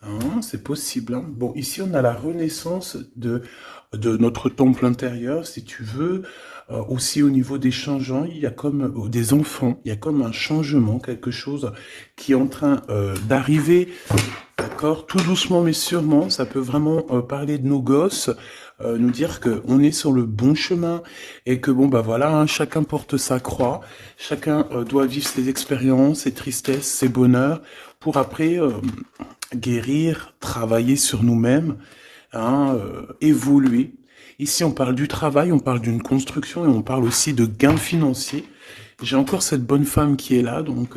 Hein, c'est possible. Hein. Bon, ici, on a la renaissance de notre temple intérieur, si tu veux. Aussi, au niveau des changeants, il y a comme des enfants, il y a comme un changement, quelque chose qui est en train d'arriver. D'accord, tout doucement mais sûrement, ça peut vraiment parler de nos gosses, nous dire que on est sur le bon chemin et que bon bah voilà, hein, chacun porte sa croix, chacun doit vivre ses expériences, ses tristesses, ses bonheurs, pour après guérir, travailler sur nous-mêmes, hein, évoluer. Ici, on parle du travail, on parle d'une construction et on parle aussi de gains financiers. J'ai encore cette bonne femme qui est là, donc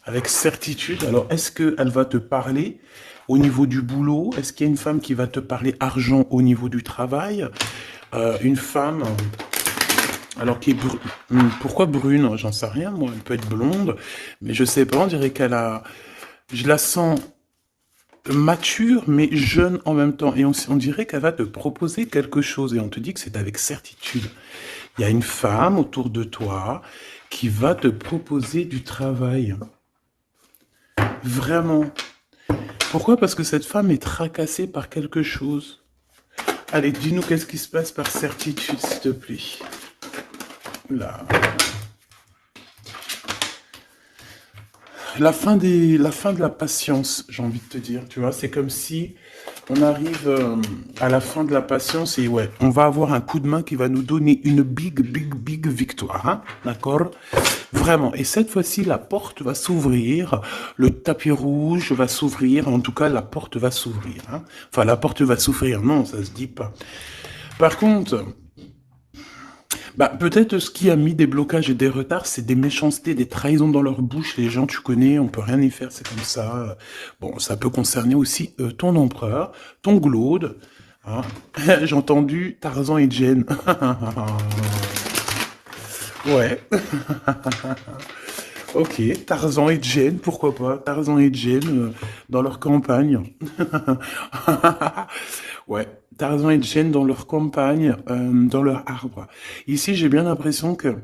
avec certitude. Alors, est-ce qu'elle va te parler au niveau du boulot? Est-ce qu'il y a une femme qui va te parler argent au niveau du travail? Une femme, alors qui est pourquoi brune? J'en sais rien, moi. Elle peut être blonde, mais je sais pas. On dirait qu'elle a, je la sens mature mais jeune en même temps. Et on dirait qu'elle va te proposer quelque chose. Et on te dit que c'est avec certitude. Il y a une femme autour de toi qui va te proposer du travail. Vraiment. Pourquoi? Parce que cette femme est tracassée par quelque chose. Allez, dis-nous qu'est-ce qui se passe par certitude, s'il te plaît. Là. La fin de la patience, j'ai envie de te dire, tu vois, c'est comme si on arrive à la fin de la patience et ouais, on va avoir un coup de main qui va nous donner une big victoire, hein, d'accord? Vraiment. Et cette fois-ci, la porte va s'ouvrir, le tapis rouge va s'ouvrir, en tout cas, la porte va s'ouvrir, hein. Enfin, la porte va s'ouvrir, non, ça se dit pas. Par contre, bah, peut-être ce qui a mis des blocages et des retards, c'est des méchancetés, des trahisons dans leur bouche. Les gens, tu connais, on peut rien y faire, c'est comme ça. Bon, ça peut concerner aussi ton empereur, ton glaude. Hein. J'ai entendu Tarzan et Jane. Ouais. Ok, Tarzan et Jane, pourquoi pas? Tarzan et Jane dans leur campagne. Ouais, Tarzan et Jane dans leur campagne, dans leur arbre. Ici, j'ai bien l'impression que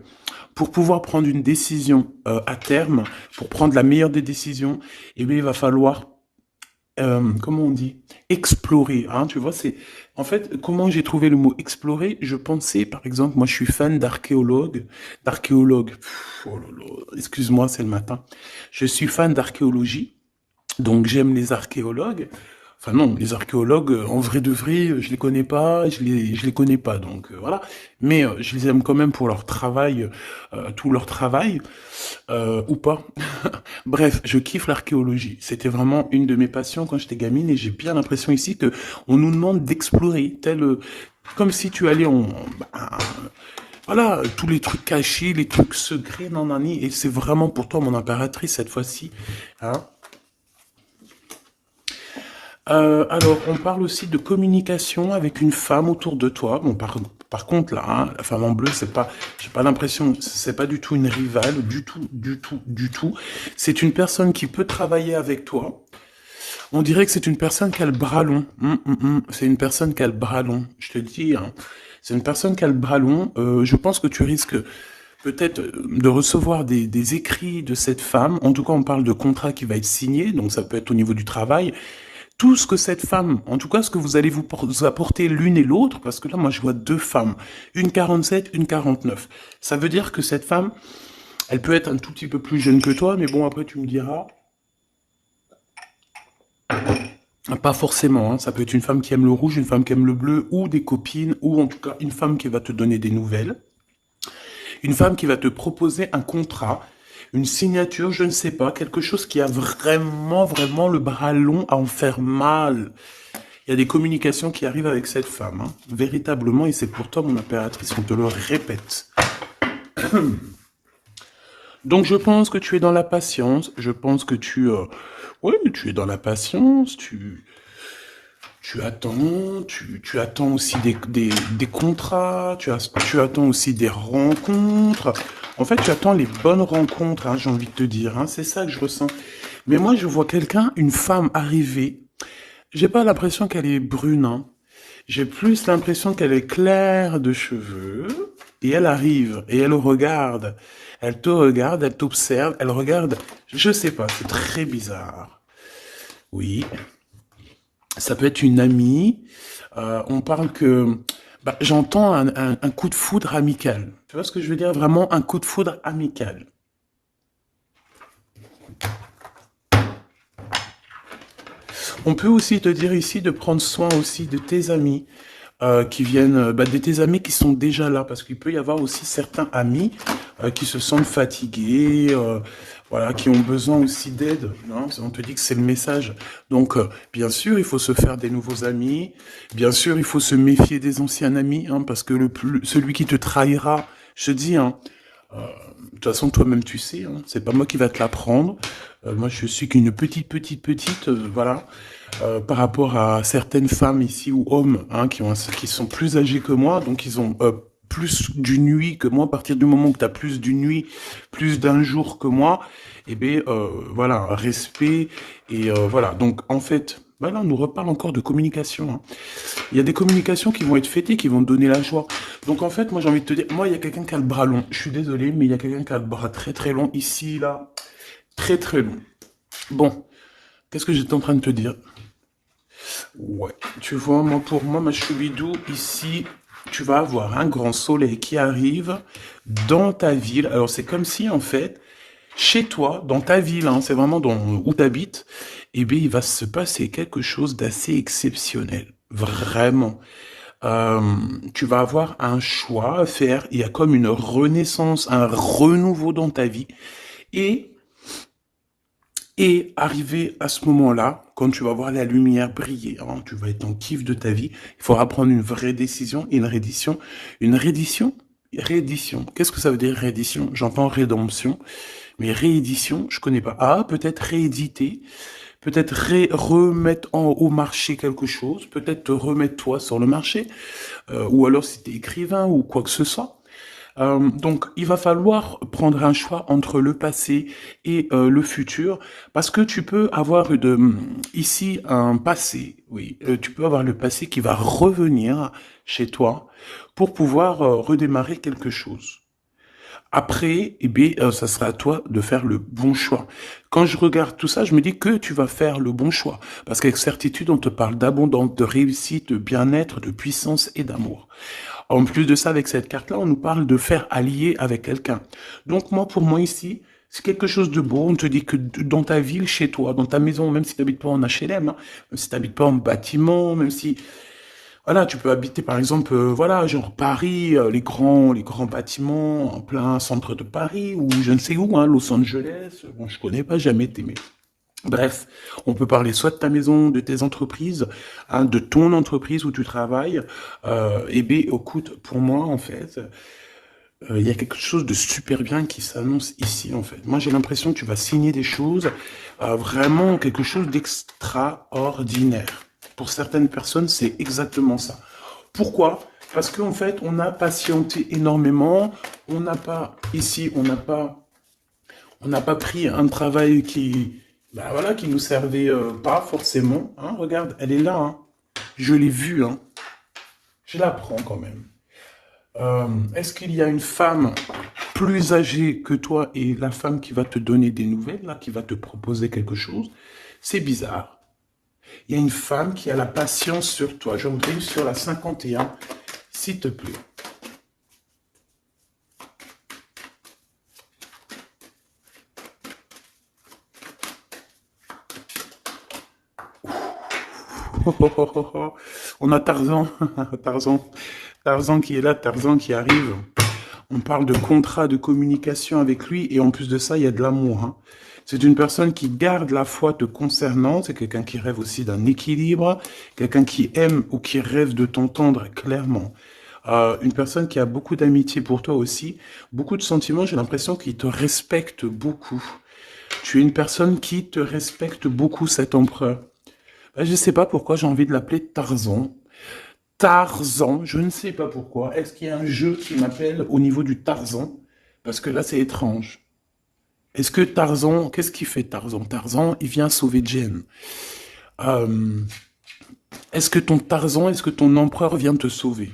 pour pouvoir prendre une décision à terme, pour prendre la meilleure des décisions, eh bien, il va falloir, comment on dit, explorer. Hein, tu vois, c'est en fait comment j'ai trouvé le mot explorer. Je pensais, par exemple, moi, je suis fan d'archéologue. Oh là là, excuse-moi, c'est le matin. Je suis fan d'archéologie, donc j'aime les archéologues. Enfin non, les archéologues, en vrai de vrai, je les connais pas, je les connais pas, donc voilà. Mais je les aime quand même pour leur travail, tout leur travail, ou pas. Bref, je kiffe l'archéologie. C'était vraiment une de mes passions quand j'étais gamine et j'ai bien l'impression ici que on nous demande d'explorer, tel, comme si tu allais bah, voilà, tous les trucs cachés, les trucs secrets, nanani, et c'est vraiment pour toi mon impératrice cette fois-ci, hein. Alors, on parle aussi de communication avec une femme autour de toi. Bon, par contre, là, hein, la femme en bleu, c'est pas, j'ai pas l'impression, c'est pas du tout une rivale, du tout. C'est une personne qui peut travailler avec toi. On dirait que c'est une personne qui a le bras long. C'est une personne qui a le bras long. Je te dis, hein. C'est une personne qui a le bras long. Je pense que tu risques peut-être de recevoir des écrits de cette femme. En tout cas, on parle de contrat qui va être signé, donc ça peut être au niveau du travail tout ce que cette femme, en tout cas ce que vous allez vous apporter l'une et l'autre, parce que là moi je vois deux femmes, une 47, une 49. Ça veut dire que cette femme, elle peut être un tout petit peu plus jeune que toi, mais bon après tu me diras, pas forcément, hein. Ça peut être une femme qui aime le rouge, une femme qui aime le bleu, ou des copines, ou en tout cas une femme qui va te donner des nouvelles, une femme qui va te proposer un contrat, une signature, je ne sais pas, quelque chose qui a vraiment le bras long à en faire mal. Il y a des communications qui arrivent avec cette femme, hein, véritablement, et c'est pour toi, mon impératrice, on te le répète. Donc, je pense que tu es dans la patience, je pense que oui, tu es dans la patience, tu attends, tu attends aussi des contrats, tu attends aussi des rencontres. En fait, tu attends les bonnes rencontres, hein, j'ai envie de te dire, hein, c'est ça que je ressens. Mais moi, je vois quelqu'un, une femme arriver. J'ai pas l'impression qu'elle est brune, hein. J'ai plus l'impression qu'elle est claire de cheveux, et elle arrive, et elle regarde. Elle te regarde, elle t'observe, elle regarde. Je sais pas, c'est très bizarre. Oui, ça peut être une amie. On parle que... Bah, j'entends un coup de foudre amical. Tu vois ce que je veux dire? Vraiment un coup de foudre amical. On peut aussi te dire ici de prendre soin aussi de tes amis qui viennent, de tes amis qui sont déjà là, parce qu'il peut y avoir aussi certains amis qui se sentent fatigués, voilà, qui ont besoin aussi d'aide. Hein. On te dit que c'est le message. Donc, bien sûr, il faut se faire des nouveaux amis. Bien sûr, il faut se méfier des anciens amis, hein, parce que celui qui te trahira, je te dis, hein, de toute façon, toi-même, tu sais, hein, c'est pas moi qui va te l'apprendre. Moi, je suis qu'une petite, voilà, par rapport à certaines femmes ici ou hommes, hein, qui sont plus âgés que moi, donc ils ont plus d'une nuit que moi. À partir du moment où tu as plus d'une nuit, plus d'un jour que moi, eh bien, voilà, respect et voilà. Donc, en fait, voilà, on nous reparle encore de communication. Hein. Il y a des communications qui vont être fêtées, qui vont te donner la joie. Donc en fait, moi j'ai envie de te dire, moi il y a quelqu'un qui a le bras long. Je suis désolé, mais il y a quelqu'un qui a le bras très très long ici, là. Très très long. Bon, qu'est-ce que j'étais en train de te dire? Ouais, tu vois, moi pour moi, ma choubidou, ici, tu vas avoir un grand soleil qui arrive dans ta ville. Alors c'est comme si en fait, chez toi, dans ta ville, hein, c'est vraiment où tu habites, eh bien il va se passer quelque chose d'assez exceptionnel. Vraiment. Euh, Tu vas avoir un choix à faire. Il y a comme une renaissance, un renouveau dans ta vie. Et, et arrivé à ce moment-là, quand tu vas voir la lumière briller, hein, tu vas être en kiff de ta vie, il faudra prendre une vraie décision et une reddition. Une reddition? Réédition. Qu'est-ce que ça veut dire réédition? J'entends rédemption, mais réédition, je connais pas. Ah, peut-être rééditer, peut-être remettre au marché quelque chose, peut-être te remettre toi sur le marché, ou alors si t'es écrivain ou quoi que ce soit. Donc, il va falloir prendre un choix entre le passé et le futur, parce que tu peux avoir ici un passé, oui, tu peux avoir le passé qui va revenir chez toi pour pouvoir redémarrer quelque chose. Après, eh bien, ça sera à toi de faire le bon choix. Quand je regarde tout ça, je me dis que tu vas faire le bon choix. Parce qu'avec certitude, on te parle d'abondance, de réussite, de bien-être, de puissance et d'amour. En plus de ça, avec cette carte-là, on nous parle de faire allier avec quelqu'un. Donc moi, pour moi ici, c'est quelque chose de beau. On te dit que dans ta ville, chez toi, dans ta maison, même si tu n'habites pas en HLM, hein, même si tu n'habites pas en bâtiment, même si voilà, tu peux habiter par exemple, voilà, genre Paris, les grands bâtiments en plein centre de Paris ou je ne sais où, hein, Los Angeles. Bon, je connais pas, jamais été, mais bref, on peut parler soit de ta maison, de tes entreprises, hein, de ton entreprise où tu travailles. Eh bien, écoute, pour moi, en fait, il y a quelque chose de super bien qui s'annonce ici, en fait. Moi, j'ai l'impression que tu vas signer des choses, vraiment quelque chose d'extraordinaire. Pour certaines personnes, c'est exactement ça. Pourquoi? Parce qu'en fait, on a patienté énormément. On n'a pas, ici, on n'a pas pris un travail voilà, qui nous servait pas forcément. Hein, regarde, elle est là. Hein. Je l'ai vue. Hein. Je la prends quand même. Est-ce qu'il y a une femme plus âgée que toi et la femme qui va te donner des nouvelles, là, qui va te proposer quelque chose? C'est bizarre. Il y a une femme qui a la patience sur toi. Je voudrais sur la 51, s'il te plaît. On a Tarzan, Tarzan, Tarzan qui est là, Tarzan qui arrive. On parle de contrat de communication avec lui et en plus de ça, il y a de l'amour. Hein. C'est une personne qui garde la foi te concernant. C'est quelqu'un qui rêve aussi d'un équilibre, quelqu'un qui aime ou qui rêve de t'entendre clairement. Une personne qui a beaucoup d'amitié pour toi aussi, beaucoup de sentiments. J'ai l'impression qu'il te respecte beaucoup. Tu es une personne qui te respecte beaucoup, cet empereur. Ben, je ne sais pas pourquoi j'ai envie de l'appeler Tarzan. Tarzan, je ne sais pas pourquoi. Est-ce qu'il y a un jeu qui m'appelle au niveau du Tarzan? Parce que là, c'est étrange. Est-ce que Tarzan, qu'est-ce qu'il fait Tarzan? Tarzan, il vient sauver Jen. Euh, est-ce que ton empereur vient te sauver?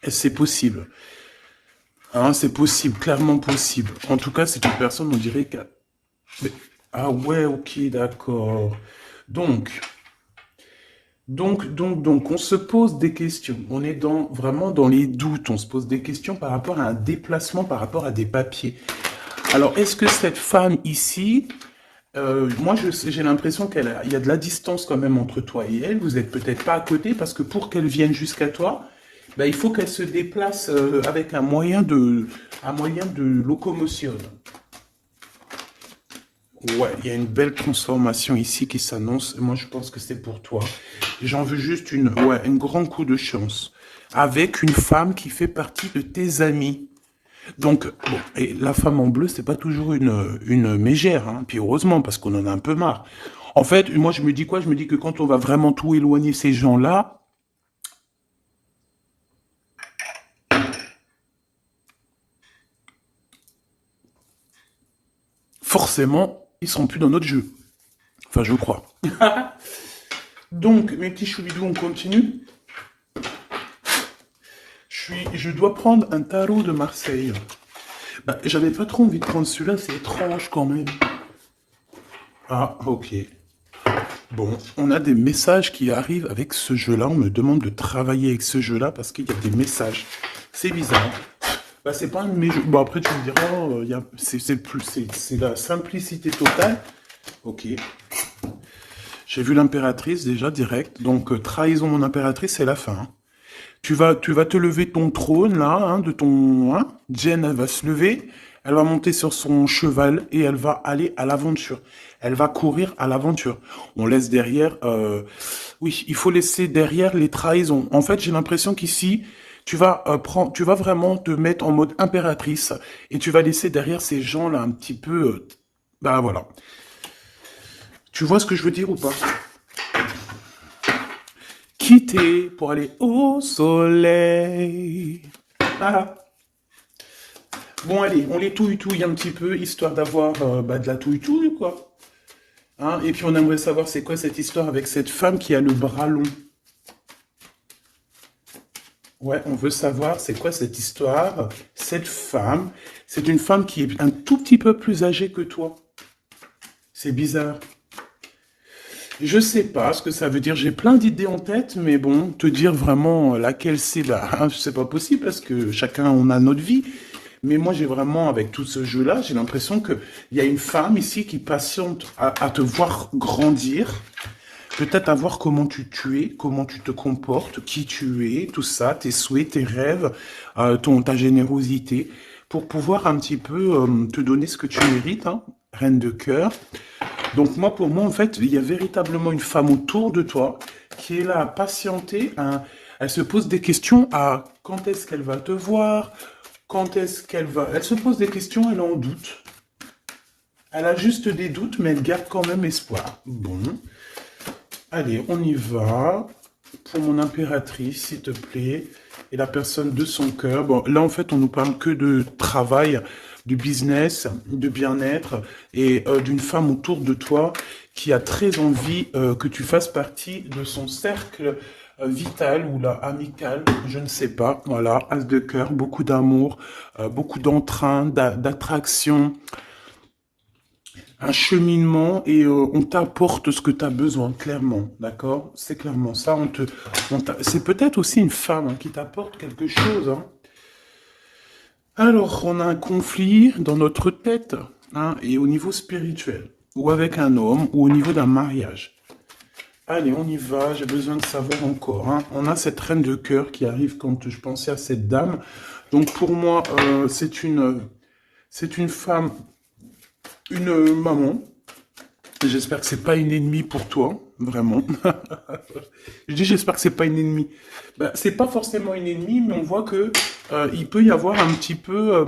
Est-ce que c'est possible? Hein, c'est possible, clairement possible. En tout cas, c'est une personne, on dirait qu'elle... Ah ouais, ok, d'accord. Donc, donc, on se pose des questions. On est vraiment dans les doutes. On se pose des questions par rapport à un déplacement, par rapport à des papiers. Alors, est-ce que cette femme ici, moi, j'ai l'impression il y a de la distance quand même entre toi et elle. Vous n'êtes peut-être pas à côté parce que pour qu'elle vienne jusqu'à toi, ben, il faut qu'elle se déplace avec un moyen de locomotion. Ouais, il y a une belle transformation ici qui s'annonce. Moi, je pense que c'est pour toi. J'en veux juste un grand coup de chance. Avec une femme qui fait partie de tes amis. Donc, bon, et la femme en bleu, c'est pas toujours une mégère, hein. Puis heureusement, parce qu'on en a un peu marre. En fait, moi, je me dis quoi? Je me dis que quand on va vraiment tout éloigner ces gens-là, forcément, ils seront plus dans notre jeu. Enfin, je crois. Donc, mes petits choubidous, on continue. Je dois prendre un tarot de Marseille. Bah, j'avais pas trop envie de prendre celui-là, c'est étrange quand même. Ah, ok. Bon, on a des messages qui arrivent avec ce jeu-là. On me demande de travailler avec ce jeu-là parce qu'il y a des messages. C'est bizarre. Bah, c'est pas un de mes jeux. Bon, après, tu me diras, c'est la simplicité totale. Ok. J'ai vu l'impératrice déjà direct. Donc, trahison mon impératrice, c'est la fin, hein. Tu vas te lever de ton trône, là, hein, hein. Jen, elle va se lever, elle va monter sur son cheval et elle va aller à l'aventure. Elle va courir à l'aventure. On laisse derrière... oui, il faut laisser derrière les trahisons. En fait, j'ai l'impression qu'ici, tu vas vraiment te mettre en mode impératrice et tu vas laisser derrière ces gens-là un petit peu... bah voilà. Tu vois ce que je veux dire ou pas? Quitter pour aller au soleil. Ah. Bon, allez, on les touille-touille un petit peu, histoire d'avoir de la touille-touille, quoi. Hein, et puis on aimerait savoir c'est quoi cette histoire avec cette femme qui a le bras long. Ouais, on veut savoir c'est quoi cette histoire. Cette femme, c'est une femme qui est un tout petit peu plus âgée que toi. C'est bizarre. Je sais pas ce que ça veut dire. J'ai plein d'idées en tête, mais bon, te dire vraiment laquelle c'est, bah, hein, c'est pas possible parce que chacun on a notre vie. Mais moi, j'ai vraiment, avec tout ce jeu-là, j'ai l'impression qu'il y a une femme ici qui patiente à te voir grandir, peut-être à voir comment tu es, comment tu te comportes, qui tu es, tout ça, tes souhaits, tes rêves, ta générosité, pour pouvoir un petit peu te donner ce que tu mérites, hein, reine de cœur. Donc moi, pour moi, en fait, il y a véritablement une femme autour de toi qui est là à patienter. Elle se pose des questions à quand est-ce qu'elle va te voir, quand est-ce qu'elle va... Elle se pose des questions, elle en doute. Elle a juste des doutes, mais elle garde quand même espoir. Bon. Allez, on y va. Pour mon impératrice, s'il te plaît. Et la personne de son cœur. Bon, là, en fait, on nous parle que de travail, du business, de bien-être et d'une femme autour de toi qui a très envie que tu fasses partie de son cercle vital ou là amical, je ne sais pas. Voilà, as de cœur, beaucoup d'amour, beaucoup d'entrain, d'attraction, un cheminement et on t'apporte ce que tu as besoin, clairement, d'accord? C'est clairement ça. C'est peut-être aussi une femme hein, qui t'apporte quelque chose, hein. Alors, on a un conflit dans notre tête, hein, et au niveau spirituel, ou avec un homme, ou au niveau d'un mariage. Allez, on y va, j'ai besoin de savoir encore, hein. On a cette reine de cœur qui arrive quand je pensais à cette dame. Donc pour moi, c'est une femme, une maman. J'espère que c'est pas une ennemie pour toi, vraiment. Je dis j'espère que c'est pas une ennemie. Ben, c'est pas forcément une ennemie, mais on voit que il peut y avoir un petit peu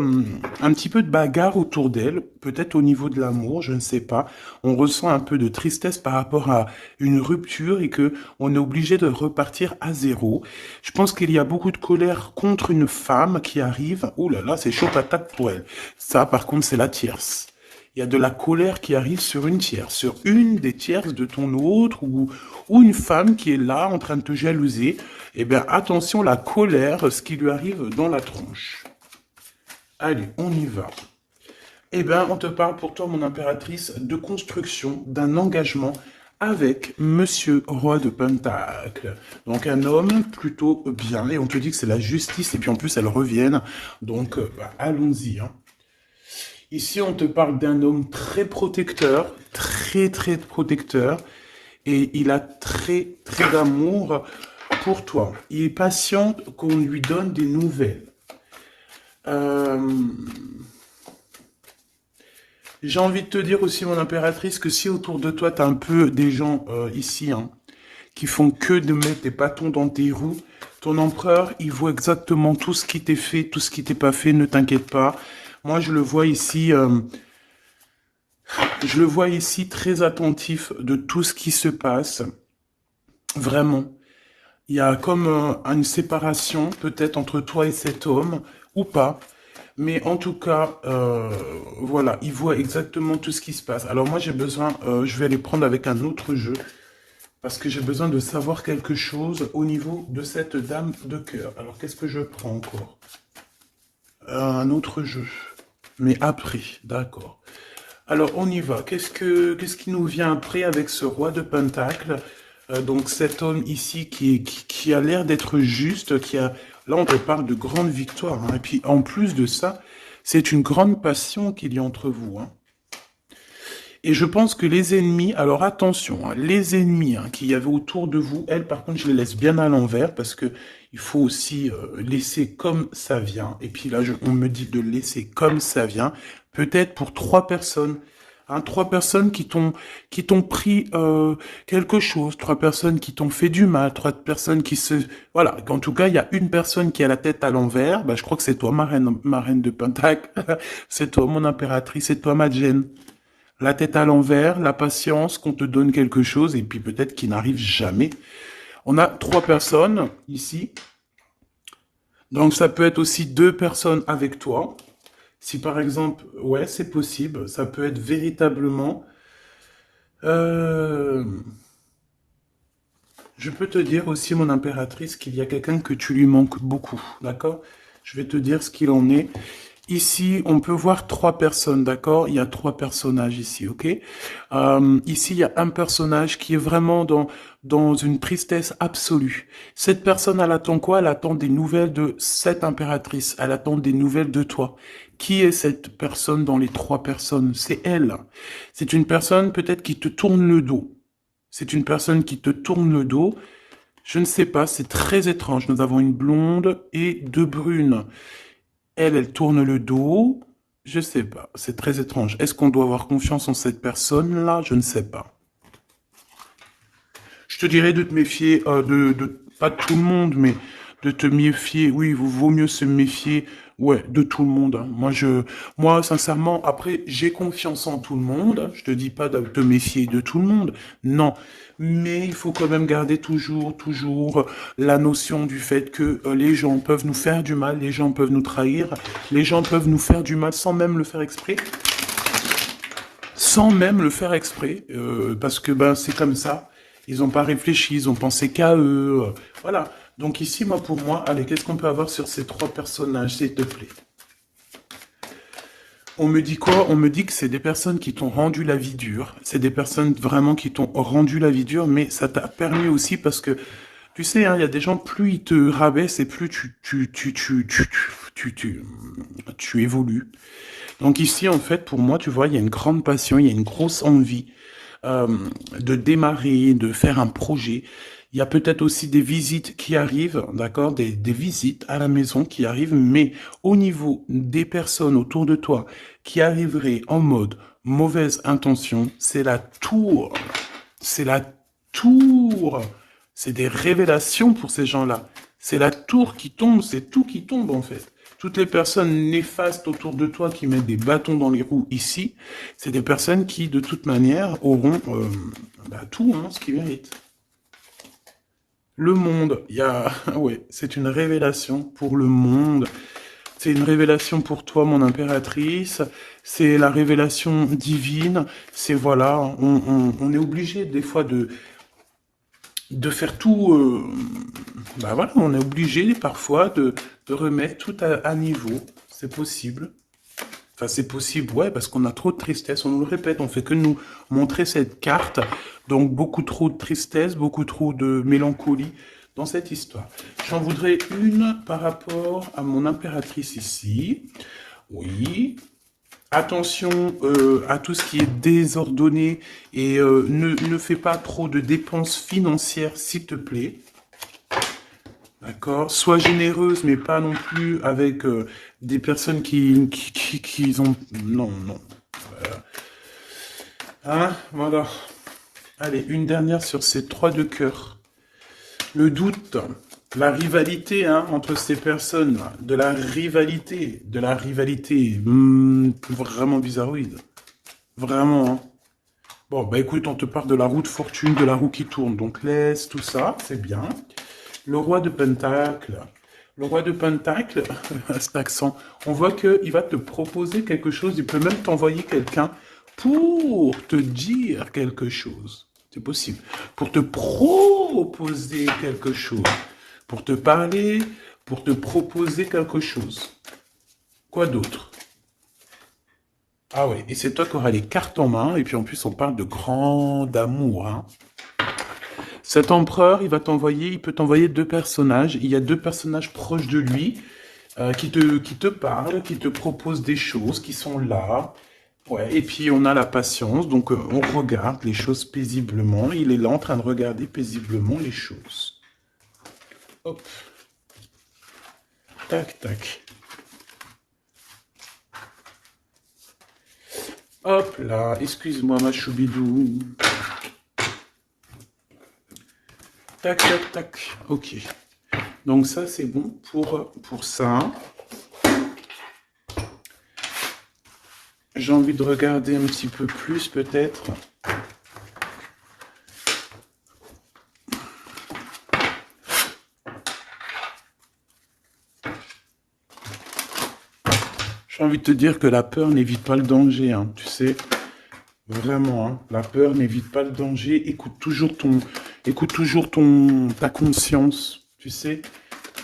de bagarre autour d'elle, peut-être au niveau de l'amour, je ne sais pas. On ressent un peu de tristesse par rapport à une rupture et que on est obligé de repartir à zéro. Je pense qu'il y a beaucoup de colère contre une femme qui arrive. Ouh là là, c'est chaud patate pour elle. Ça, par contre, c'est la tierce. Il y a de la colère qui arrive sur une tierce, sur une des tierces de ton autre, ou une femme qui est là en train de te jalouser. Eh bien, attention, la colère, ce qui lui arrive dans la tronche. Allez, on y va. Eh bien, on te parle pour toi, mon impératrice, de construction, d'un engagement avec Monsieur Roi de Pentacle. Donc un homme plutôt bien, et on te dit que c'est la justice, et puis en plus elles reviennent, donc bah, allons-y. Hein. Ici on te parle d'un homme très protecteur, très protecteur, et il a très d'amour pour toi. Il est patient qu'on lui donne des nouvelles. J'ai envie de te dire aussi, mon impératrice, que si autour de toi, tu as un peu des gens ici hein, qui font que de mettre des bâtons dans tes roues, ton empereur, il voit exactement tout ce qui t'est fait, tout ce qui t'est pas fait, ne t'inquiète pas. Moi, je le vois ici très attentif de tout ce qui se passe. Vraiment. Il y a comme une séparation, peut-être, entre toi et cet homme, ou pas. Mais en tout cas, voilà, il voit exactement tout ce qui se passe. Alors moi, j'ai besoin, je vais aller prendre avec un autre jeu, parce que j'ai besoin de savoir quelque chose au niveau de cette dame de cœur. Alors, qu'est-ce que je prends encore? Un autre jeu. Mais après, d'accord. Alors, on y va. Qu'est-ce qui nous vient après avec ce roi de Pentacle? Donc, cet homme ici qui a l'air d'être juste, là, on te parle de grande victoire. Hein. Et puis, en plus de ça, c'est une grande passion qu'il y a entre vous. Hein. Et je pense que les ennemis, alors attention, hein, les ennemis hein, qu'il y avait autour de vous, elles, par contre, je les laisse bien à l'envers parce que il faut aussi laisser comme ça vient. Et puis là, on me dit de laisser comme ça vient, peut-être pour 3 personnes. Hein, 3 personnes qui t'ont pris quelque chose, 3 personnes qui t'ont fait du mal, 3 personnes qui se... Voilà, en tout cas, il y a une personne qui a la tête à l'envers, bah, je crois que c'est toi, ma reine de Pentacle, c'est toi, mon impératrice, c'est toi, ma Gêne. La tête à l'envers, la patience, qu'on te donne quelque chose, et puis peut-être qu'il n'arrive jamais. On a 3 personnes ici. Donc ça peut être aussi 2 personnes avec toi. Si par exemple, ouais, c'est possible, ça peut être véritablement... je peux te dire aussi, mon impératrice, qu'il y a quelqu'un que tu lui manques beaucoup, d'accord? Je vais te dire ce qu'il en est. Ici, on peut voir 3 personnes, d'accord? Il y a 3 personnages ici, ok? Ici, il y a un personnage qui est vraiment dans une tristesse absolue. Cette personne, elle attend quoi? Elle attend des nouvelles de cette impératrice. Elle attend des nouvelles de toi. Qui est cette personne dans les 3 personnes? C'est elle. C'est une personne peut-être qui te tourne le dos. C'est une personne qui te tourne le dos. Je ne sais pas, c'est très étrange. Nous avons une blonde et 2 brunes. Elle tourne le dos. Je sais pas, c'est très étrange. Est-ce qu'on doit avoir confiance en cette personne-là? Je ne sais pas. Je te dirais de te méfier, pas de tout le monde, mais de te méfier. Oui, il vaut mieux se méfier, ouais, de tout le monde. Hein. Moi, sincèrement, après, j'ai confiance en tout le monde. Je te dis pas de te méfier de tout le monde. Non. Mais il faut quand même garder toujours la notion du fait que les gens peuvent nous faire du mal, les gens peuvent nous trahir, les gens peuvent nous faire du mal sans même le faire exprès. Sans même le faire exprès, parce que ben c'est comme ça. Ils n'ont pas réfléchi, ils ont pensé qu'à eux. Voilà. Donc ici, pour moi, allez, qu'est-ce qu'on peut avoir sur ces 3 personnages, s'il te plaît? On me dit quoi? On me dit que c'est des personnes qui t'ont rendu la vie dure. C'est des personnes vraiment qui t'ont rendu la vie dure, mais ça t'a permis aussi parce que, tu sais, hein, il y a des gens, plus ils te rabaissent et plus tu évolues. Donc ici, en fait, pour moi, tu vois, il y a une grande passion, il y a une grosse envie euh, de démarrer, de faire un projet. Il y a peut-être aussi des visites qui arrivent, d'accord, des visites à la maison qui arrivent, mais au niveau des personnes autour de toi qui arriveraient en mode mauvaise intention, c'est la tour. C'est la tour. C'est des révélations pour ces gens-là. C'est la tour qui tombe, c'est tout qui tombe en fait. Toutes les personnes néfastes autour de toi qui mettent des bâtons dans les roues ici, c'est des personnes qui, de toute manière, auront tout hein, ce qu'ils méritent. Le monde, il y a... Ouais, c'est une révélation pour le monde. C'est une révélation pour toi, mon impératrice. C'est la révélation divine. C'est voilà, on est obligé des fois de faire tout... voilà, on est obligé parfois de remettre tout à niveau. C'est possible. Enfin, c'est possible, ouais, parce qu'on a trop de tristesse. On nous le répète, on fait que nous montrer cette carte. Donc, beaucoup trop de tristesse, beaucoup trop de mélancolie dans cette histoire. J'en voudrais une par rapport à mon impératrice ici. Oui. Attention à tout ce qui est désordonné et ne fais pas trop de dépenses financières, s'il te plaît. D'accord. Sois généreuse, mais pas non plus avec des personnes qui ont... Non, non. Hein, voilà. Allez, une dernière sur ces 3 de cœur. Le doute, la rivalité hein, entre ces personnes, de la rivalité vraiment bizarroïde. Vraiment, hein. Bon, bah écoute, on te parle de la roue de fortune, de la roue qui tourne, donc laisse tout ça, c'est bien. Le roi de Pentacle. Le roi de Pentacle, cet accent, on voit qu'il va te proposer quelque chose, il peut même t'envoyer quelqu'un pour te dire quelque chose. C'est possible. Pour te proposer quelque chose. Pour te parler, pour te proposer quelque chose. Quoi d'autre? Ah ouais, et c'est toi qui auras les cartes en main, et puis en plus on parle de grand amour, hein. Cet empereur, il peut t'envoyer 2 personnages. Il y a 2 personnages proches de lui qui te parlent, qui te proposent des choses, qui sont là. Ouais, et puis on a la patience, donc on regarde les choses paisiblement. Il est là en train de regarder paisiblement les choses. Hop. Tac, tac. Hop là, excuse-moi ma choubidou. Tac, tac, tac. Ok. Donc ça, c'est bon pour ça. J'ai envie de regarder un petit peu plus, peut-être. J'ai envie de te dire que la peur n'évite pas le danger, hein, tu sais. Vraiment, hein, la peur n'évite pas le danger. Écoute toujours ta conscience, tu sais.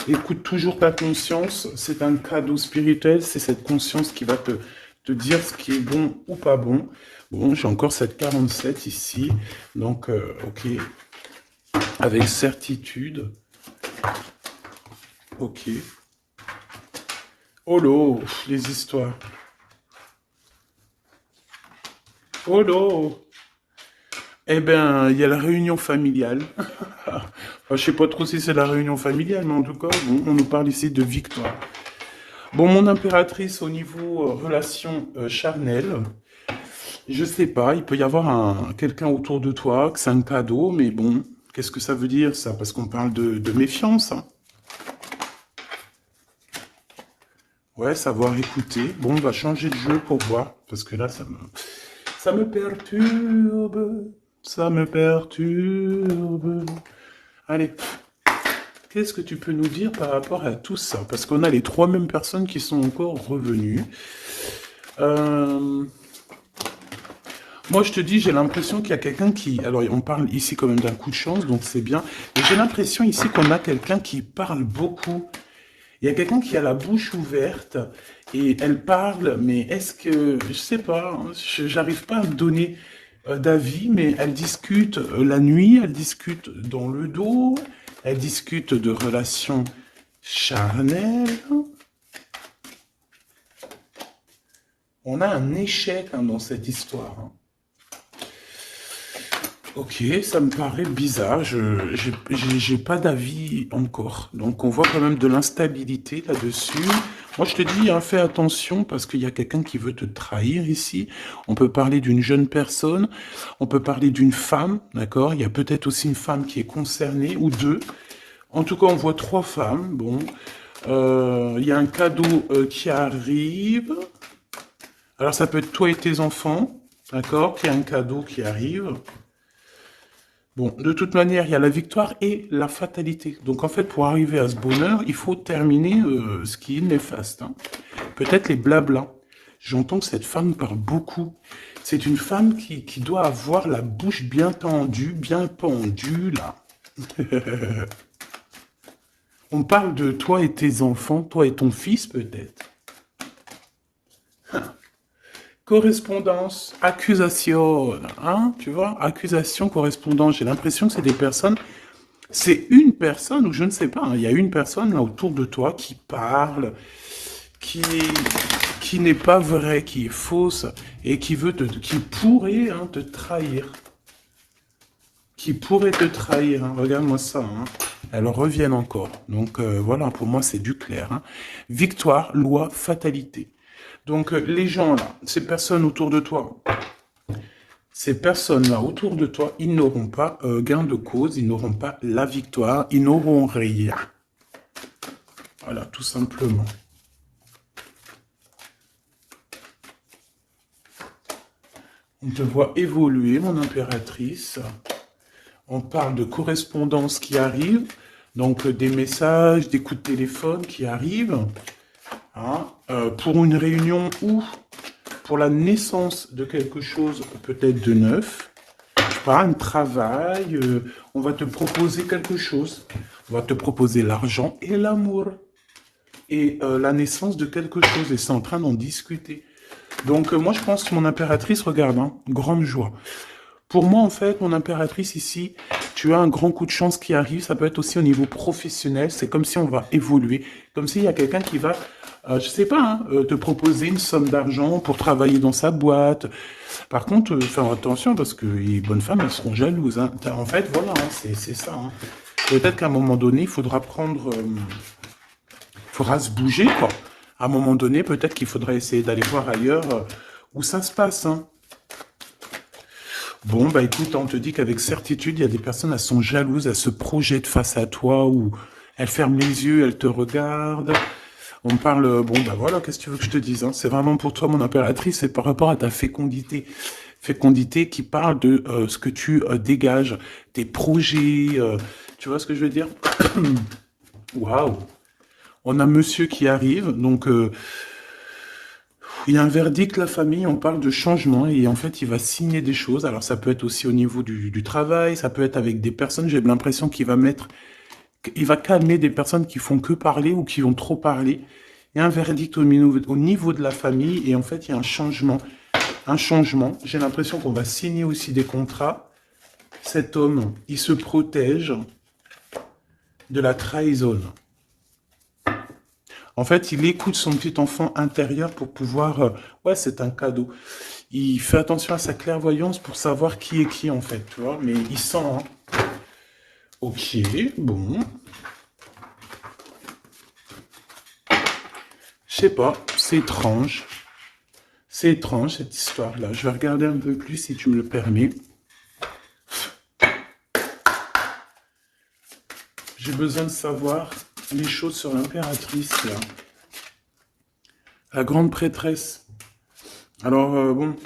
Écoute toujours ta conscience. C'est un cadeau spirituel. C'est cette conscience qui va te dire ce qui est bon ou pas bon. Bon, j'ai encore cette 47 ici. Donc, ok. Avec certitude. Ok. Oh là, les histoires. Oh là. Eh ben, il y a la réunion familiale. Enfin, je sais pas trop si c'est la réunion familiale, mais en tout cas, bon, on nous parle ici de victoire. Bon, mon impératrice, au niveau relation charnelle, je sais pas, il peut y avoir quelqu'un autour de toi, que c'est un cadeau, mais bon, qu'est-ce que ça veut dire ça? Parce qu'on parle de méfiance, hein. Ouais, savoir écouter. Bon, on va changer de jeu pour voir, parce que là, ça me perturbe, ça me perturbe. Allez, qu'est-ce que tu peux nous dire par rapport à tout ça? Parce qu'on a les 3 mêmes personnes qui sont encore revenues. Moi, je te dis, j'ai l'impression qu'il y a quelqu'un qui... Alors, on parle ici quand même d'un coup de chance, donc c'est bien. Mais j'ai l'impression ici qu'on a quelqu'un qui parle beaucoup. Il y a quelqu'un qui a la bouche ouverte et elle parle, mais est-ce que... Je sais pas, hein, j'arrive pas à me donner d'avis, mais elle discute la nuit, elle discute dans le dos, elle discute de relations charnelles. On a un échec hein, dans cette histoire. Hein. Ok, ça me paraît bizarre, j'ai pas d'avis encore. Donc on voit quand même de l'instabilité là-dessus. Moi je te dis, hein, fais attention parce qu'il y a quelqu'un qui veut te trahir ici. On peut parler d'une jeune personne, on peut parler d'une femme, d'accord? Il y a peut-être aussi une femme qui est concernée, ou 2. En tout cas, on voit 3 femmes, bon. Il y a un cadeau qui arrive. Alors ça peut être toi et tes enfants, d'accord? Il y a un cadeau qui arrive. Bon, de toute manière, il y a la victoire et la fatalité. Donc en fait, pour arriver à ce bonheur, il faut terminer ce qui est néfaste. Hein. Peut-être les blablas. J'entends que cette femme parle beaucoup. C'est une femme qui doit avoir la bouche bien tendue, bien pendue, là. On parle de toi et tes enfants, toi et ton fils peut-être. correspondance, accusation, hein, tu vois, accusation, correspondance. J'ai l'impression que c'est des personnes, c'est une personne, ou je ne sais pas, hein, il y a une personne là autour de toi qui parle, qui, qui n'est pas vraie, qui est fausse, et qui pourrait hein, te trahir. Qui pourrait te trahir, hein. Regarde-moi ça, hein. Elles reviennent encore. Donc voilà, pour moi c'est du clair, hein. Victoire, loi, fatalité. Donc les gens là, ces personnes autour de toi, ces personnes-là autour de toi, ils n'auront pas gain de cause, ils n'auront pas la victoire, ils n'auront rien. Voilà, tout simplement. On te voit évoluer, mon impératrice. On parle de correspondance qui arrive, donc des messages, des coups de téléphone qui arrivent, hein, pour une réunion ou pour la naissance de quelque chose peut-être de neuf. Je sais pas, un travail, on va te proposer quelque chose. On va te proposer l'argent et l'amour. Et la naissance de quelque chose. Et c'est en train d'en discuter. Donc moi je pense que mon impératrice, regarde, hein, grande joie. Pour moi, en fait, mon impératrice ici, tu as un grand coup de chance qui arrive. Ça peut être aussi au niveau professionnel. C'est comme si on va évoluer. Comme s'il y a quelqu'un qui va, je sais pas, hein, te proposer une somme d'argent pour travailler dans sa boîte. Par contre, fais attention parce que les bonnes femmes, elles seront jalouses, hein. En fait, voilà, hein, c'est ça, hein. Peut-être qu'à un moment donné, il faudra prendre... il faudra se bouger, quoi. À un moment donné, peut-être qu'il faudra essayer d'aller voir ailleurs où ça se passe, hein. Bon, bah écoute, on te dit qu'avec certitude, il y a des personnes, elles sont jalouses, elles se projettent face à toi, ou elles ferment les yeux, elles te regardent. On parle, bon, bah voilà, qu'est-ce que tu veux que je te dise, hein? C'est vraiment pour toi, mon impératrice, c'est par rapport à ta fécondité. Fécondité qui parle de ce que tu dégages, tes projets, tu vois ce que je veux dire? Waouh! On a monsieur qui arrive, donc... il y a un verdict, la famille, on parle de changement et en fait, il va signer des choses. Alors, ça peut être aussi au niveau du travail, ça peut être avec des personnes. J'ai l'impression il va calmer des personnes qui font que parler ou qui vont trop parler. Il y a un verdict au niveau de la famille et en fait, il y a un changement. Un changement. J'ai l'impression qu'on va signer aussi des contrats. Cet homme, il se protège de la trahison. En fait, il écoute son petit enfant intérieur pour pouvoir... ouais, c'est un cadeau. Il fait attention à sa clairvoyance pour savoir qui est qui, en fait, tu vois. Mais il sent, hein. Ok, bon. Je sais pas, c'est étrange. C'est étrange, cette histoire-là. Je vais regarder un peu plus, si tu me le permets. J'ai besoin de savoir les choses sur l'impératrice, là. La grande prêtresse. Alors, bon,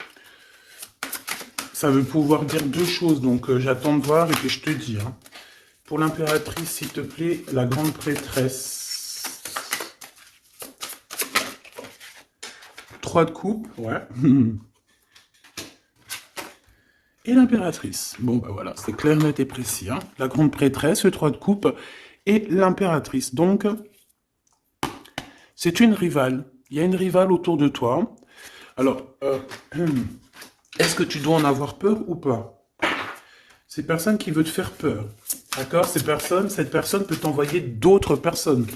ça veut pouvoir dire deux choses, donc j'attends de voir et puis je te dis. Hein. Pour l'impératrice, s'il te plaît, la grande prêtresse. 3 de coupe, ouais. Et l'impératrice. Bon, bah voilà, c'est clair, net et précis. Hein. La grande prêtresse, le 3 de coupe et l'impératrice. Donc, c'est une rivale. Il y a une rivale autour de toi. Alors, est-ce que tu dois en avoir peur ou pas? Ces personnes qui veulent te faire peur. D'accord? Cette personne peut t'envoyer d'autres personnes.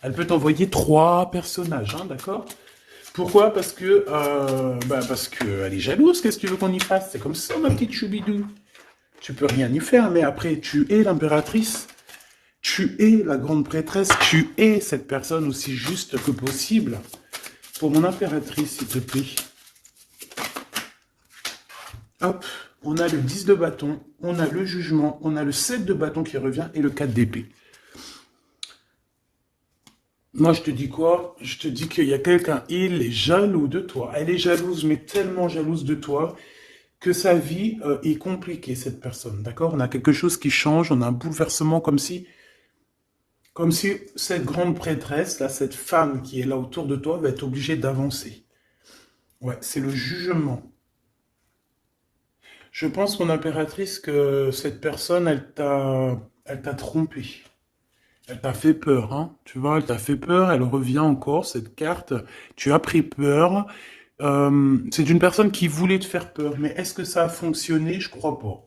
Elle peut t'envoyer 3 personnages, hein, d'accord? Pourquoi? Parce que elle est jalouse. Qu'est-ce que tu veux qu'on y fasse? C'est comme ça, ma petite choubidou. Tu peux rien y faire, mais après, tu es l'impératrice. Tu es la grande prêtresse. Tu es cette personne aussi juste que possible. Pour mon impératrice, s'il te plaît. Hop, on a le 10 de bâton, on a le jugement, on a le 7 de bâton qui revient et le 4 d'épée. Moi, je te dis quoi? Je te dis qu'il y a quelqu'un, il est jaloux de toi. Elle est jalouse, mais tellement jalouse de toi que sa vie est compliquée, cette personne. D'accord? On a quelque chose qui change, on a un bouleversement comme si cette grande prêtresse, là, cette femme qui est là autour de toi, va être obligée d'avancer. Ouais, c'est le jugement. Je pense, mon impératrice, que cette personne, elle t'a trompé. Elle t'a fait peur, hein. Tu vois, elle t'a fait peur, elle revient encore, cette carte. Tu as pris peur, C'est une personne qui voulait te faire peur, mais est-ce que ça a fonctionné? Je crois pas.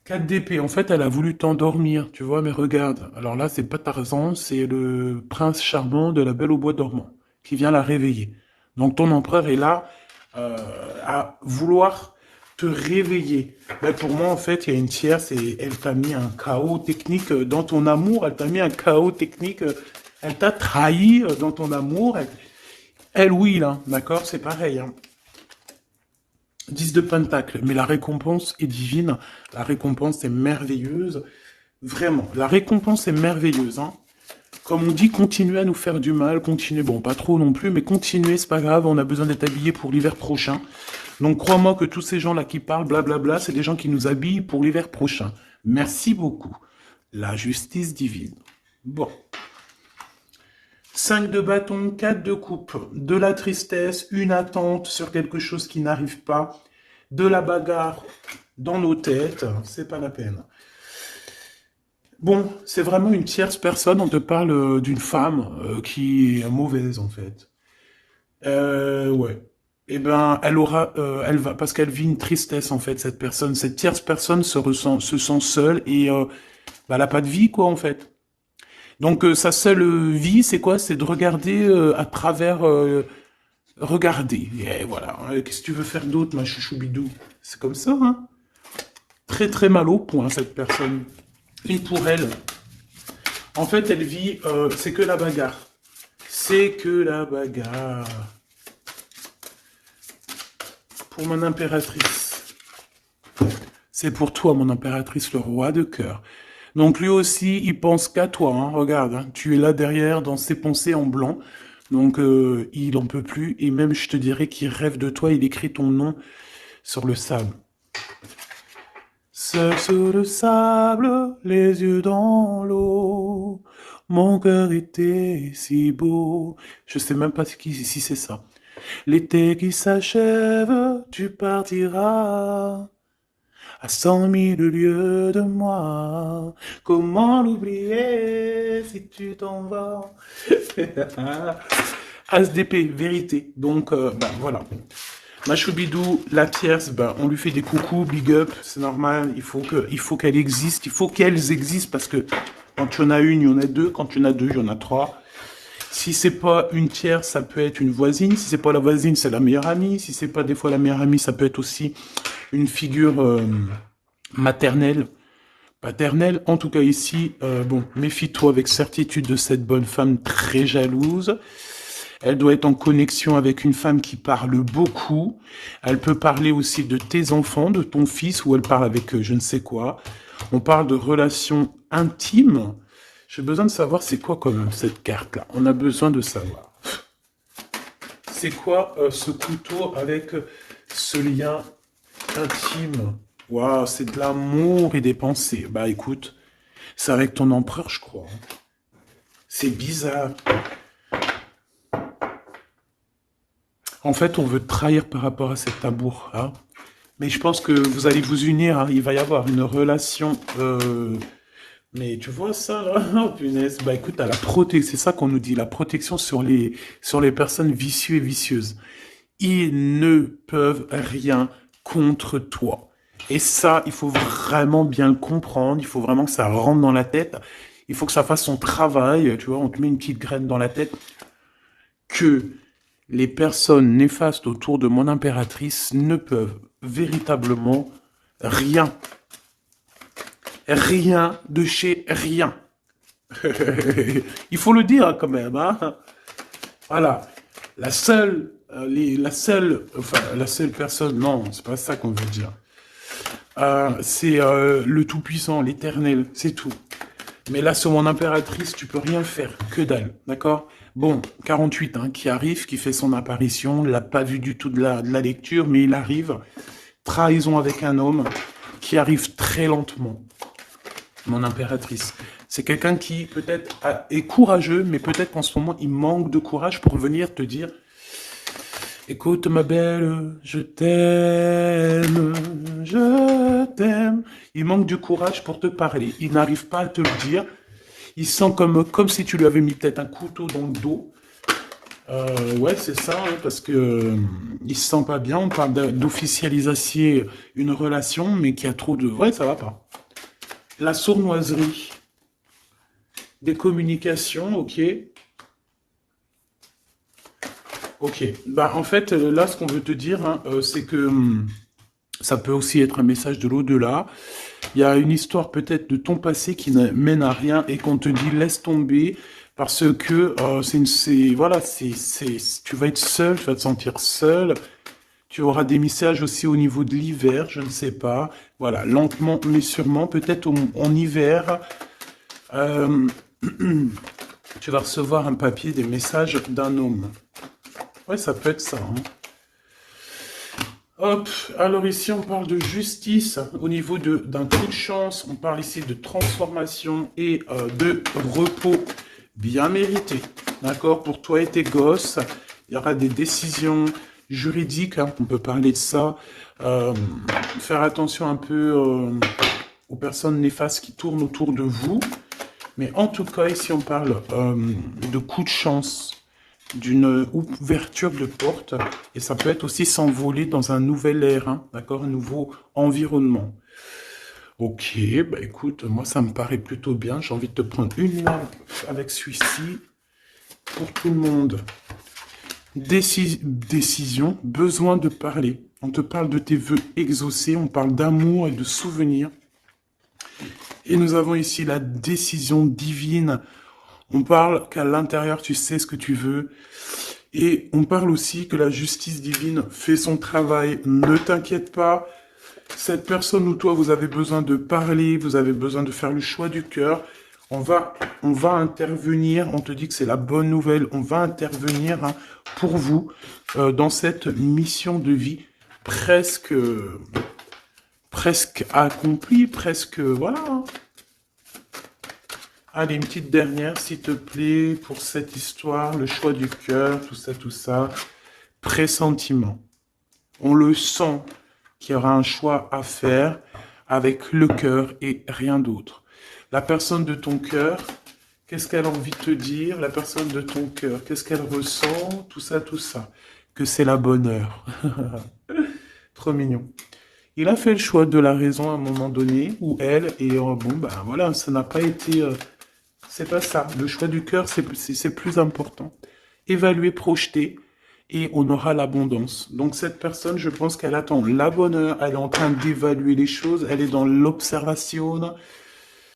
4 d'épée, en fait, elle a voulu t'endormir, tu vois, mais regarde. Alors là, c'est pas Tarzan, c'est le prince charmant de la Belle au bois dormant, qui vient la réveiller. Donc ton empereur est là à vouloir te réveiller. Ben, pour moi, en fait, il y a une tierce et elle t'a mis un chaos technique dans ton amour, elle t'a mis un chaos technique, elle t'a trahi dans ton amour. Elle, oui, là, d'accord, c'est pareil, hein. 10 de pentacle, mais la récompense est divine, la récompense est merveilleuse, vraiment, la récompense est merveilleuse, hein. Comme on dit, continuez à nous faire du mal, continuez, bon, pas trop non plus, mais continuez, c'est pas grave, on a besoin d'être habillés pour l'hiver prochain. Donc crois-moi que tous ces gens-là qui parlent, blablabla, c'est des gens qui nous habillent pour l'hiver prochain. Merci beaucoup. La justice divine. Bon. 5 de bâton, 4 de coupe, de la tristesse, une attente sur quelque chose qui n'arrive pas, de la bagarre dans nos têtes, c'est pas la peine. Bon, c'est vraiment une tierce personne, on te parle d'une femme qui est mauvaise en fait. Ouais. Eh ben, elle va, parce qu'elle vit une tristesse en fait, cette personne, cette tierce personne se sent seule et bah, elle a pas de vie quoi en fait. Donc sa seule vie, c'est quoi? C'est de regarder à travers, regarder. Et voilà. Qu'est-ce que tu veux faire d'autre, ma chouchoubidou? C'est comme ça, hein? Très très mal au point cette personne. Et pour elle, en fait, elle vit, c'est que la bagarre. C'est que la bagarre. Pour mon impératrice. C'est pour toi, mon impératrice, le roi de cœur. Donc lui aussi, il pense qu'à toi, hein. Regarde, hein, tu es là derrière dans ses pensées en blanc. Donc il en peut plus. Et même, je te dirais qu'il rêve de toi. Il écrit ton nom sur le sable. Seul sur le sable, les yeux dans l'eau. Mon cœur était si beau. Je sais même pas si c'est ça. L'été qui s'achève, tu partiras. À 100 000 lieues de moi, comment l'oublier si tu t'en vas? As d'épée, vérité. Donc, ben voilà. Ma choubidou, la tierce, ben, on lui fait des coucous, big up, c'est normal. Il faut qu'elle existe, il faut qu'elles existent parce que quand tu en as une, il y en a deux. Quand tu en as deux, il y en a trois. Si c'est pas une tierce, ça peut être une voisine. Si c'est pas la voisine, c'est la meilleure amie. Si c'est pas des fois la meilleure amie, ça peut être aussi une figure maternelle, paternelle. En tout cas ici, bon, méfie-toi avec certitude de cette bonne femme très jalouse. Elle doit être en connexion avec une femme qui parle beaucoup. Elle peut parler aussi de tes enfants, de ton fils, ou elle parle avec je ne sais quoi. On parle de relations intimes. J'ai besoin de savoir c'est quoi quand même cette carte-là. On a besoin de savoir. C'est quoi ce couteau avec ce lien intime? Waouh, c'est de l'amour et des pensées. Bah écoute, c'est avec ton empereur, je crois. C'est bizarre. En fait, on veut te trahir par rapport à cet amour, hein. Mais je pense que vous allez vous unir, hein. Il va y avoir une relation. Mais tu vois ça, là? Oh, punaise. Bah écoute, à la protection, c'est ça qu'on nous dit, la protection sur les personnes vicieuses et vicieuses. Ils ne peuvent rien contre toi. Et ça, il faut vraiment bien le comprendre, il faut vraiment que ça rentre dans la tête, il faut que ça fasse son travail, tu vois, on te met une petite graine dans la tête, que les personnes néfastes autour de mon impératrice ne peuvent véritablement rien. Rien de chez rien. Il faut le dire quand même, hein. Voilà. La seule personne, non, c'est pas ça qu'on veut dire. C'est le Tout-Puissant, l'Éternel, c'est tout. Mais là, sur mon impératrice, tu peux rien faire, que dalle, d'accord? Bon, 48, hein, qui arrive, qui fait son apparition, l'a pas vu du tout de la lecture, mais il arrive. Trahison avec un homme qui arrive très lentement. Mon impératrice. C'est quelqu'un qui peut-être est courageux, mais peut-être qu'en ce moment, il manque de courage pour venir te dire « Écoute ma belle, je t'aime, je t'aime ». Il manque du courage pour te parler. Il n'arrive pas à te le dire. Il sent comme si tu lui avais mis peut-être un couteau dans le dos. Ouais, c'est ça, hein, parce que il se sent pas bien. On parle d'officialiser une relation, mais qui a trop de... Ouais, ça va pas. La sournoiserie, des communications, ok. Ok. Bah, en fait, là, ce qu'on veut te dire, hein, c'est que ça peut aussi être un message de l'au-delà. Il y a une histoire peut-être de ton passé qui ne mène à rien et qu'on te dit laisse tomber parce que voilà, tu vas être seul, tu vas te sentir seul. Tu auras des messages aussi au niveau de l'hiver, je ne sais pas. Voilà, lentement mais sûrement, peut-être en hiver, euh, tu vas recevoir un papier, des messages d'un homme. Ouais, ça peut être ça, hein. Hop, alors ici on parle de justice au niveau d'un coup de chance, on parle ici de transformation et de repos bien mérité. D'accord, pour toi et tes gosses, il y aura des décisions juridiques, hein, on peut parler de ça. Euh, Faire attention un peu aux personnes néfastes qui tournent autour de vous. Mais en tout cas, ici on parle de coup de chance, d'une ouverture de porte, et ça peut être aussi s'envoler dans un nouvel air, hein, d'accord, un nouveau environnement. Ok, bah écoute, moi ça me paraît plutôt bien. J'ai envie de te prendre une lampe avec celui-ci pour tout le monde. Décision, besoin de parler. On te parle de tes vœux exaucés, on parle d'amour et de souvenirs. Et nous avons ici la décision divine. On parle qu'à l'intérieur, tu sais ce que tu veux. Et on parle aussi que la justice divine fait son travail. Ne t'inquiète pas. Cette personne ou toi, vous avez besoin de parler, vous avez besoin de faire le choix du cœur. On va intervenir. On te dit que c'est la bonne nouvelle. On va intervenir, hein, pour vous dans cette mission de vie presque, presque accomplie, presque voilà, hein. Allez, une petite dernière, s'il te plaît, pour cette histoire, le choix du cœur, tout ça, tout ça. Pressentiment. On le sent qu'il y aura un choix à faire avec le cœur et rien d'autre. La personne de ton cœur, qu'est-ce qu'elle a envie de te dire? La personne de ton cœur, qu'est-ce qu'elle ressent? Tout ça, tout ça. Que c'est la bonne heure. Trop mignon. Il a fait le choix de la raison à un moment donné, ou elle, et bon, ben voilà, ça n'a pas été... c'est pas ça. Le choix du cœur, c'est plus important. Évaluer, projeter, et on aura l'abondance. Donc cette personne, je pense qu'elle attend la bonne heure, elle est en train d'évaluer les choses, elle est dans l'observation,